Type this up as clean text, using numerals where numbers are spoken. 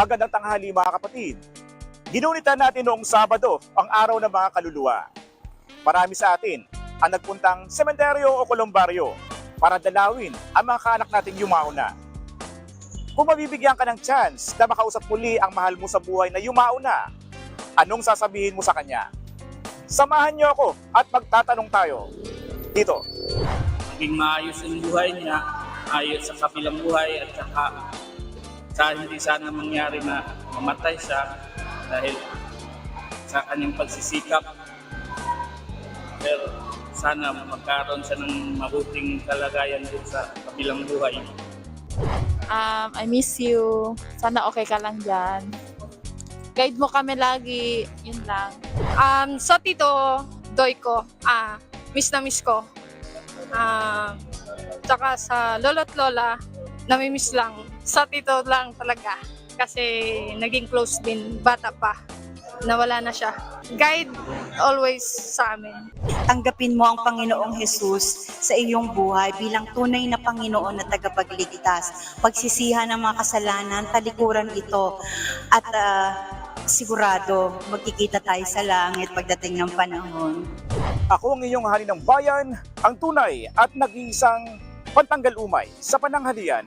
Magandang tanghali mga kapatid. Ginunitan natin noong Sabado ang araw ng mga kaluluwa. Marami sa atin ang nagpuntang sementeryo o kolumbaryo para dalawin ang mga kaanak nating yumauna. Kung mabibigyan ka ng chance na makausap muli ang mahal mo sa buhay na yumauna, anong sasabihin mo sa kanya? Samahan niyo ako at magtatanong tayo. Dito. Maging maayos ang buhay niya, ayos sa kabilang buhay at saka hindi sana mangyari na mamatay siya dahil sa kanyang pagsisikap. Pero sana magkaroon siya ng mabuting kalagayan din sa kabilang buhay. I miss you. Sana okay ka lang dyan. Guide mo kami lagi. Yun lang. Sa Tito Doy ko, miss na miss ko. Tsaka sa lolo't lola, namimiss lang. Sa Tito lang talaga. Kasi naging close din, bata pa. Nawala na siya. Guide always sa amin. Tanggapin mo ang Panginoong Hesus sa iyong buhay bilang tunay na Panginoon na tagapagligtas. Pagsisihan ng mga kasalanan, talikuran ito at sigurado magkikita tayo sa langit pagdating ng panahon. Ako ang iyong hari ng bayan, ang tunay at nag-iisang pantanggal umay sa pananghalian